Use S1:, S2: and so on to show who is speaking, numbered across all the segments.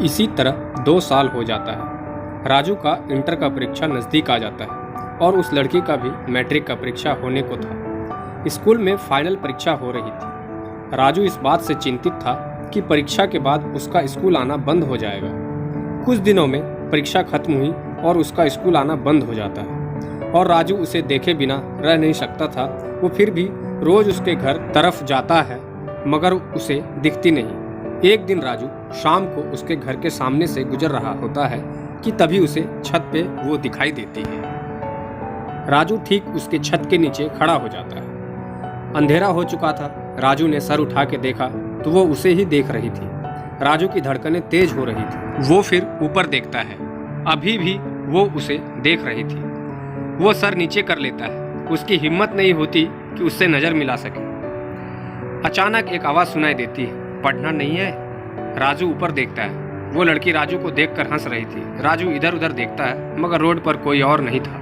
S1: इसी तरह 2 साल हो जाता है। राजू का इंटर का परीक्षा नज़दीक आ जाता है और उस लड़की का भी मैट्रिक का परीक्षा होने को था। स्कूल में फाइनल परीक्षा हो रही थी। राजू इस बात से चिंतित था कि परीक्षा के बाद उसका स्कूल आना बंद हो जाएगा। कुछ दिनों में परीक्षा खत्म हुई और उसका स्कूल आना बंद हो जाता है और राजू उसे देखे बिना रह नहीं सकता था। वो फिर भी रोज उसके घर तरफ जाता है मगर उसे दिखती नहीं। एक दिन राजू शाम को उसके घर के सामने से गुजर रहा होता है कि तभी उसे छत पे वो दिखाई देती है। राजू ठीक उसके छत के नीचे खड़ा हो जाता है। अंधेरा हो चुका था। राजू ने सर उठा के देखा तो वो उसे ही देख रही थी। राजू की धड़कनें तेज हो रही थी। वो फिर ऊपर देखता है, अभी भी वो उसे देख रही थी। वो सर नीचे कर लेता है। उसकी हिम्मत नहीं होती कि उससे नजर मिला सके। अचानक एक आवाज सुनाई देती है, पढ़ना नहीं है? राजू ऊपर देखता है। वो लड़की राजू को देखकर हंस रही थी। राजू इधर उधर देखता है मगर रोड पर कोई और नहीं था।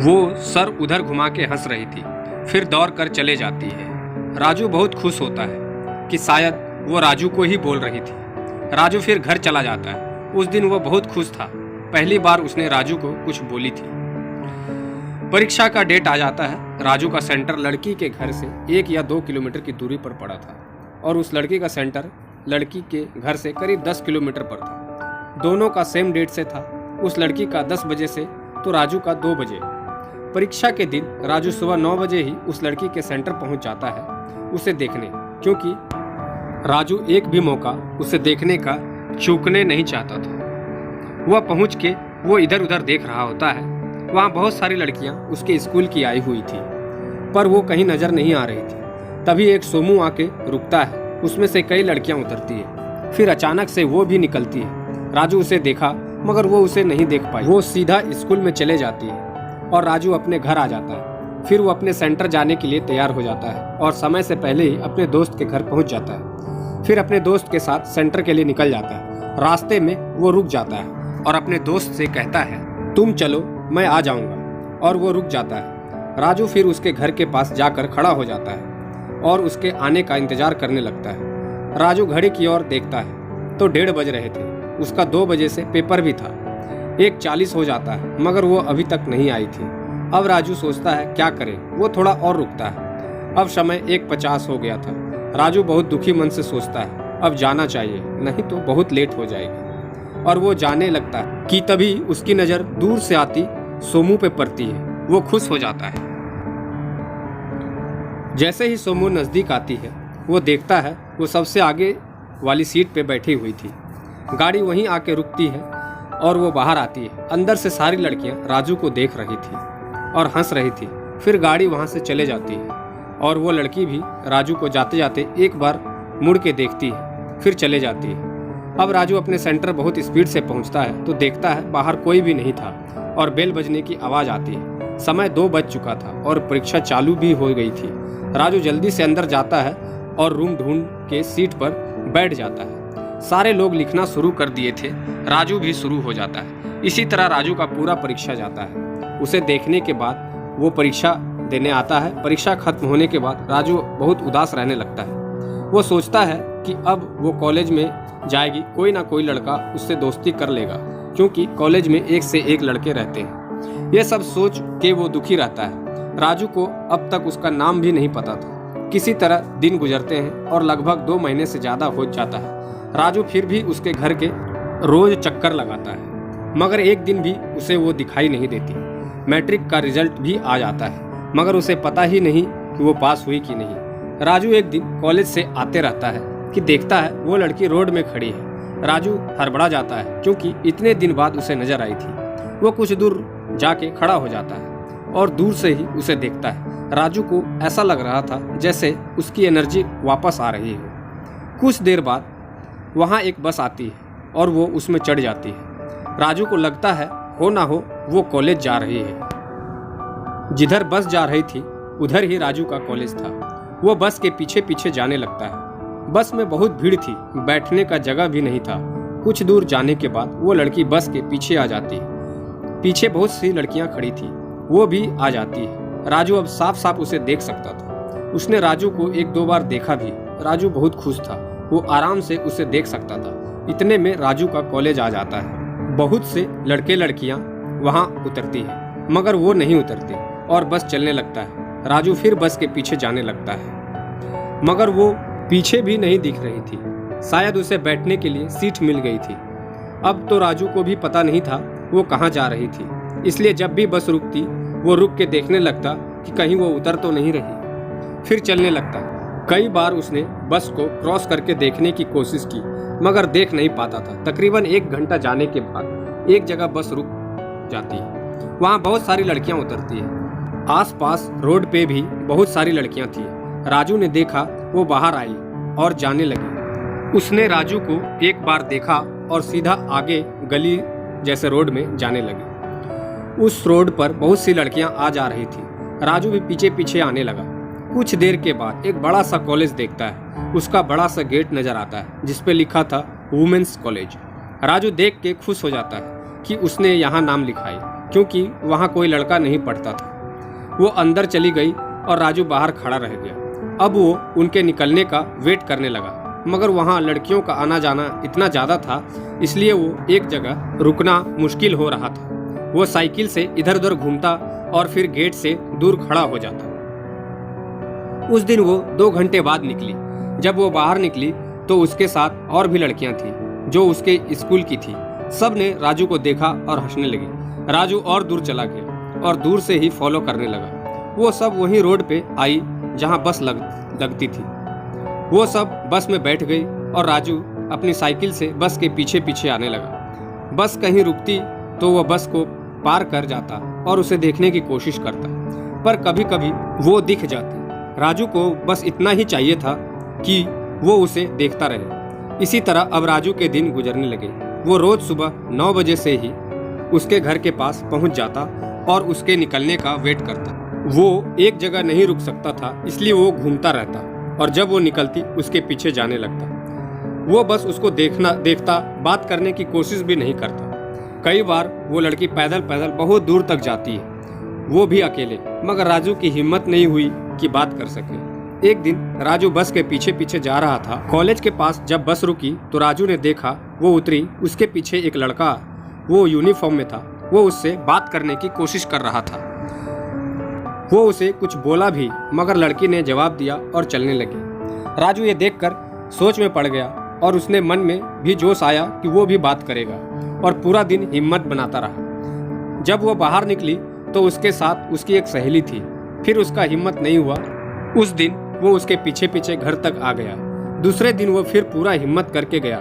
S1: वो सर उधर घुमा के हंस रही थी, फिर दौड़ कर चले जाती है। राजू बहुत खुश होता है कि शायद वो राजू को ही बोल रही थी। राजू फिर घर चला जाता है। उस दिन वो बहुत खुश था। पहली बार उसने राजू को कुछ बोली थी। परीक्षा का डेट आ जाता है। राजू का सेंटर लड़की के घर से 1 या 2 किलोमीटर की दूरी पर पड़ा था और उस लड़की का सेंटर लड़की के घर से करीब 10 किलोमीटर पर था। दोनों का सेम डेट से था। उस लड़की का 10 बजे से तो राजू का 2 बजे। परीक्षा के दिन राजू सुबह 9 बजे ही उस लड़की के सेंटर पहुंच जाता है उसे देखने, क्योंकि राजू एक भी मौका उसे देखने का चूकने नहीं चाहता था। वह पहुंच के वो इधर उधर देख रहा होता है। वहाँ बहुत सारी लड़कियां उसके स्कूल की आई हुई थी पर वो कहीं नजर नहीं आ रही थी। तभी एक सोमू आके रुकता है। उसमें से कई लड़कियां उतरती है, फिर अचानक से वो भी निकलती है। राजू उसे देखा मगर वो उसे नहीं देख पाई। वो सीधा स्कूल में चले जाती है और राजू अपने घर आ जाता है। फिर वो अपने सेंटर जाने के लिए तैयार हो जाता है और समय से पहले ही अपने दोस्त के घर पहुंच जाता है। फिर अपने दोस्त के साथ सेंटर के लिए निकल जाता है। रास्ते में वो रुक जाता है और अपने दोस्त से कहता है, तुम चलो मैं आ जाऊंगा, और वो रुक जाता है। राजू फिर उसके घर के पास जाकर खड़ा हो जाता है और उसके आने का इंतजार करने लगता है। राजू घड़ी की ओर देखता है तो 1:30 बज रहे थे। उसका 2 बजे से पेपर भी था। 1:40 हो जाता है मगर वो अभी तक नहीं आई थी। अब राजू सोचता है क्या करे। वो थोड़ा और रुकता है। अब समय 1:50 हो गया था। राजू बहुत दुखी मन से सोचता है अब जाना चाहिए, नहीं तो बहुत लेट हो जाएगी। और वो जाने लगता है कि तभी उसकी नज़र दूर से आती सोमू पे पड़ती है। वो खुश हो जाता है। जैसे ही सोमू नज़दीक आती है वो देखता है वो सबसे आगे वाली सीट पे बैठी हुई थी। गाड़ी वहीं आके रुकती है और वो बाहर आती है। अंदर से सारी लड़कियां राजू को देख रही थी और हंस रही थी। फिर गाड़ी वहां से चले जाती है और वो लड़की भी राजू को जाते जाते एक बार मुड़ के देखती है, फिर चले जाती है। अब राजू अपने सेंटर बहुत स्पीड से पहुंचता है तो देखता है बाहर कोई भी नहीं था और बेल बजने की आवाज़ आती है। समय 2 बज चुका था और परीक्षा चालू भी हो गई थी। राजू जल्दी से अंदर जाता है और रूम ढूंढ के सीट पर बैठ जाता है। सारे लोग लिखना शुरू कर दिए थे। राजू भी शुरू हो जाता है। इसी तरह राजू का पूरा परीक्षा जाता है। उसे देखने के बाद वो परीक्षा देने आता है। परीक्षा खत्म होने के बाद राजू बहुत उदास रहने लगता है। वो सोचता है कि अब वो कॉलेज में जाएगी, कोई ना कोई लड़का उससे दोस्ती कर लेगा, क्योंकि कॉलेज में एक से एक लड़के रहते हैं। ये सब सोच के वो दुखी रहता है। राजू को अब तक उसका नाम भी नहीं पता था। किसी तरह दिन गुजरते हैं और लगभग 2 महीने से ज़्यादा हो जाता है। राजू फिर भी उसके घर के रोज चक्कर लगाता है मगर एक दिन भी उसे वो दिखाई नहीं देती। मैट्रिक का रिजल्ट भी आ जाता है मगर उसे पता ही नहीं कि वो पास हुई कि नहीं। राजू एक दिन कॉलेज से आते रहता है कि देखता है वो लड़की रोड में खड़ी है। राजू हड़बड़ा जाता है क्योंकि इतने दिन बाद उसे नजर आई थी। वो कुछ दूर जाके खड़ा हो जाता है और दूर से ही उसे देखता है। राजू को ऐसा लग रहा था जैसे उसकी एनर्जी वापस आ रही हो। कुछ देर बाद वहाँ एक बस आती है और वो उसमें चढ़ जाती है। राजू को लगता है हो ना हो वो कॉलेज जा रही है। जिधर बस जा रही थी उधर ही राजू का कॉलेज था। वो बस के पीछे पीछे जाने लगता है। बस में बहुत भीड़ थी, बैठने का जगह भी नहीं था। कुछ दूर जाने के बाद वो लड़की बस के पीछे आ जाती है। पीछे बहुत सी लड़कियां खड़ी थी, वो भी आ जाती है। राजू अब साफ साफ उसे देख सकता था। उसने राजू को 1-2 बार देखा भी। राजू बहुत खुश था वो आराम से उसे देख सकता था। इतने में राजू का कॉलेज आ जाता है। बहुत से लड़के लड़कियां वहां उतरती हैं, मगर वो नहीं उतरती और बस चलने लगता है। राजू फिर बस के पीछे जाने लगता है, मगर वो पीछे भी नहीं दिख रही थी। शायद उसे बैठने के लिए सीट मिल गई थी। अब तो राजू को भी पता नहीं था वो कहाँ जा रही थी, इसलिए जब भी बस रुकती वो रुक के देखने लगता कि कहीं वो उतर तो नहीं रही, फिर चलने लगता। कई बार उसने बस को क्रॉस करके देखने की कोशिश की, मगर देख नहीं पाता था। तकरीबन 1 घंटा जाने के बाद एक जगह बस रुक जाती है। वहाँ बहुत सारी लड़कियाँ उतरती है। आसपास रोड पे भी बहुत सारी लड़कियाँ थी। राजू ने देखा, वो बाहर आई और जाने लगी। उसने राजू को एक बार देखा और सीधा आगे गली जैसे रोड में जाने लगी। उस रोड पर बहुत सी लड़कियां आ जा रही थी। राजू भी पीछे पीछे आने लगा। कुछ देर के बाद एक बड़ा सा कॉलेज देखता है। उसका बड़ा सा गेट नजर आता है जिस पे लिखा था वुमेन्स कॉलेज। राजू देख के खुश हो जाता है कि उसने यहाँ नाम लिखाई, क्योंकि वहाँ कोई लड़का नहीं पढ़ता था। वो अंदर चली गई और राजू बाहर खड़ा रह गया। अब वो उनके निकलने का वेट करने लगा, मगर वहाँ लड़कियों का आना जाना इतना ज़्यादा था, इसलिए वो एक जगह रुकना मुश्किल हो रहा था। वो साइकिल से इधर उधर घूमता और फिर गेट से दूर खड़ा हो जाता। उस दिन वो 2 घंटे बाद निकली। जब वो बाहर निकली तो उसके साथ और भी लड़कियां थी जो उसके स्कूल की थी। सब ने राजू को देखा और हंसने लगी। राजू और दूर चला गया और दूर से ही फॉलो करने लगा। वो सब वहीं रोड पे आई जहां बस लगती थी। वो सब बस में बैठ गई और राजू अपनी साइकिल से बस के पीछे पीछे आने लगा। बस कहीं रुकती तो वह बस को पार कर जाता और उसे देखने की कोशिश करता, पर कभी कभी वो दिख जाती। राजू को बस इतना ही चाहिए था कि वो उसे देखता रहे। इसी तरह अब राजू के दिन गुजरने लगे। वो रोज सुबह 9 बजे से ही उसके घर के पास पहुंच जाता और उसके निकलने का वेट करता। वो एक जगह नहीं रुक सकता था, इसलिए वो घूमता रहता और जब वो निकलती उसके पीछे जाने लगता। वो बस उसको देखता, बात करने की कोशिश भी नहीं करता। कई बार वो लड़की पैदल पैदल बहुत दूर तक जाती है, वो भी अकेले, मगर राजू की हिम्मत नहीं हुई कि बात कर सके। एक दिन राजू बस के पीछे पीछे जा रहा था। कॉलेज के पास जब बस रुकी तो राजू ने देखा, वो उतरी। उसके पीछे एक लड़का, वो यूनिफॉर्म में था। वो उससे बात करने की कोशिश कर रहा था। वो उसे कुछ बोला भी, मगर लड़की ने जवाब दिया और चलने लगी। राजू ये देखकर सोच में पड़ गया और उसने मन में भी जोश आया कि वो भी बात करेगा और पूरा दिन हिम्मत बनाता रहा। जब वो बाहर निकली तो उसके साथ उसकी एक सहेली थी। फिर उसका हिम्मत नहीं हुआ। उस दिन वो उसके पीछे पीछे घर तक आ गया। दूसरे दिन वो फिर पूरा हिम्मत करके गया।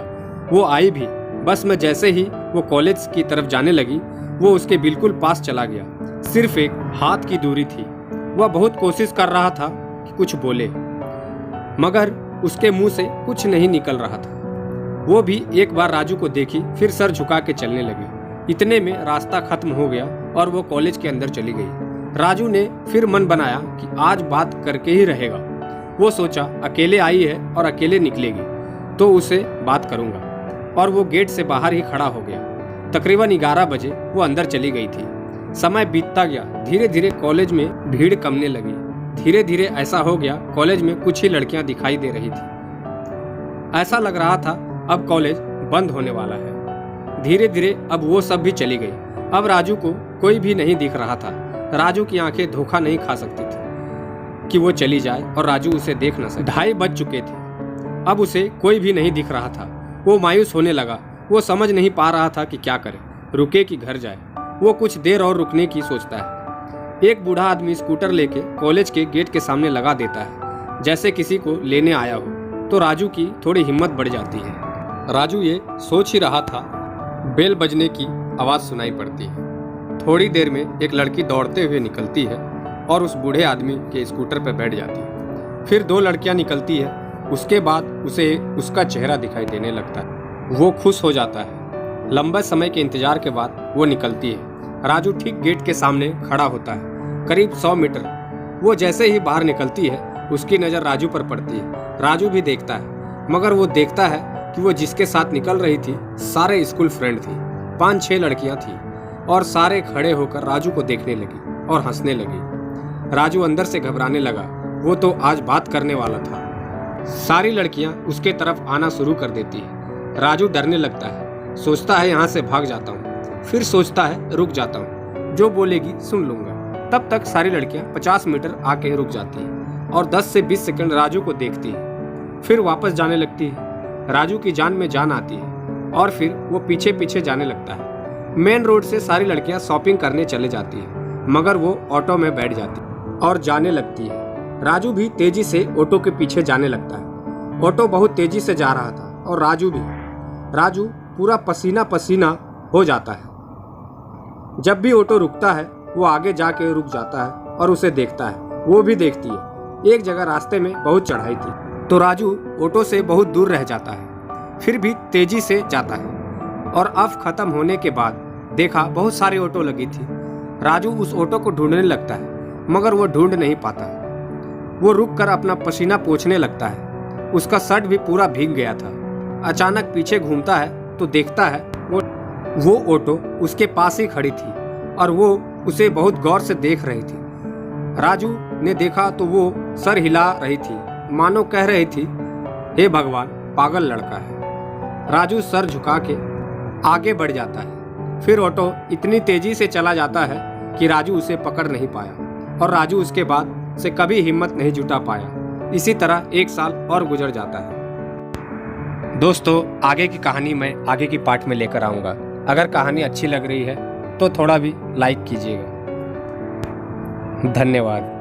S1: वो आई भी। बस में जैसे ही वो कॉलेज की तरफ जाने लगी, वो उसके बिल्कुल पास चला गया। सिर्फ एक हाथ की दूरी थी। वह बहुत कोशिश कर रहा था कि कुछ बोले, मगर उसके मुंह से कुछ नहीं निकल रहा था। वो भी एक बार राजू को देखी, फिर सर झुका के चलने लगी। इतने में रास्ता खत्म हो गया और वो कॉलेज के अंदर चली गई। राजू ने फिर मन बनाया कि आज बात करके ही रहेगा। वो सोचा, अकेले आई है और अकेले निकलेगी तो उसे बात करूंगा, और वो गेट से बाहर ही खड़ा हो गया। तकरीबन 11 बजे वो अंदर चली गई थी। समय बीतता गया। धीरे धीरे कॉलेज में भीड़ कमने लगी। धीरे धीरे ऐसा हो गया कॉलेज में कुछ ही लड़कियां दिखाई दे रही थी। ऐसा लग रहा था अब कॉलेज बंद होने वाला है। धीरे धीरे अब वो सब भी चली गई। अब राजू को कोई भी नहीं दिख रहा था। राजू की आंखें धोखा नहीं खा सकती थी कि वो चली जाए और राजू उसे देख न सके। 2:30 बज चुके थे। अब उसे कोई भी नहीं दिख रहा था। वो मायूस होने लगा। वो समझ नहीं पा रहा था कि क्या करे, रुके कि घर जाए। वो कुछ देर और रुकने की सोचता है। एक बूढ़ा आदमी स्कूटर लेके कॉलेज के गेट के सामने लगा देता है, जैसे किसी को लेने आया हो। तो राजू की थोड़ी हिम्मत बढ़ जाती है। राजू ये सोच ही रहा था, बेल बजने की आवाज़ सुनाई पड़ती है। थोड़ी देर में एक लड़की दौड़ते हुए निकलती है और उस बूढ़े आदमी के स्कूटर पर बैठ जाती है। फिर 2 लड़कियां निकलती है। उसके बाद उसे उसका चेहरा दिखाई देने लगता है। वो खुश हो जाता है। लंबे समय के इंतजार के बाद वो निकलती है। राजू ठीक गेट के सामने खड़ा होता है, करीब 100 मीटर। वो जैसे ही बाहर निकलती है, उसकी नज़र राजू पर पड़ती है। राजू भी देखता है, मगर वो देखता है कि वो जिसके साथ निकल रही थी सारे स्कूल फ्रेंड थी। 5-6 लड़कियां थी और सारे खड़े होकर राजू को देखने लगी और हंसने लगी। राजू अंदर से घबराने लगा। वो तो आज बात करने वाला था। सारी लड़कियां उसके तरफ आना शुरू कर देती है। राजू डरने लगता है, सोचता है यहाँ से भाग जाता हूँ, फिर सोचता है रुक जाता हूँ, जो बोलेगी सुन लूंगा। तब तक सारी लड़कियां 50 मीटर आके रुक जाती हैं और 10 से 20 सेकंड राजू को देखती है, फिर वापस जाने लगती है। राजू की जान में जान आती है और फिर वो पीछे पीछे जाने लगता है। मेन रोड से सारी लड़कियां शॉपिंग करने चले जाती है, मगर वो ऑटो में बैठ जाती है और जाने लगती है। राजू भी तेजी से ऑटो के पीछे जाने लगता है। ऑटो बहुत तेजी से जा रहा था और राजू भी। राजू पूरा पसीना पसीना हो जाता है। जब भी ऑटो रुकता है वो आगे जाके रुक जाता है और उसे देखता है। वो भी देखती है। एक जगह रास्ते में बहुत चढ़ाई थी तो राजू ऑटो से बहुत दूर रह जाता है, फिर भी तेजी से जाता है और अब खत्म होने के बाद देखा बहुत सारी ऑटो लगी थी। राजू उस ऑटो को ढूंढने लगता है, मगर वो ढूंढ नहीं पाता। वो रुककर अपना पसीना पोंछने लगता है। उसका शर्ट भी पूरा भीग गया था। अचानक पीछे घूमता है तो देखता है वो ऑटो उसके पास ही खड़ी थी और वो उसे बहुत गौर से देख रही थी। राजू ने देखा तो वो सर हिला रही थी, मानो कह रही थी, हे भगवान, पागल लड़का है। राजू सर झुका के आगे बढ़ जाता है। फिर ऑटो इतनी तेजी से चला जाता है कि राजू उसे पकड़ नहीं पाया और राजू उसके बाद से कभी हिम्मत नहीं जुटा पाया। इसी तरह 1 साल और गुजर जाता है। दोस्तों, आगे की कहानी मैं आगे की पार्ट में लेकर आऊँगा। अगर कहानी अच्छी लग रही है तो थोड़ा भी लाइक कीजिएगा। धन्यवाद।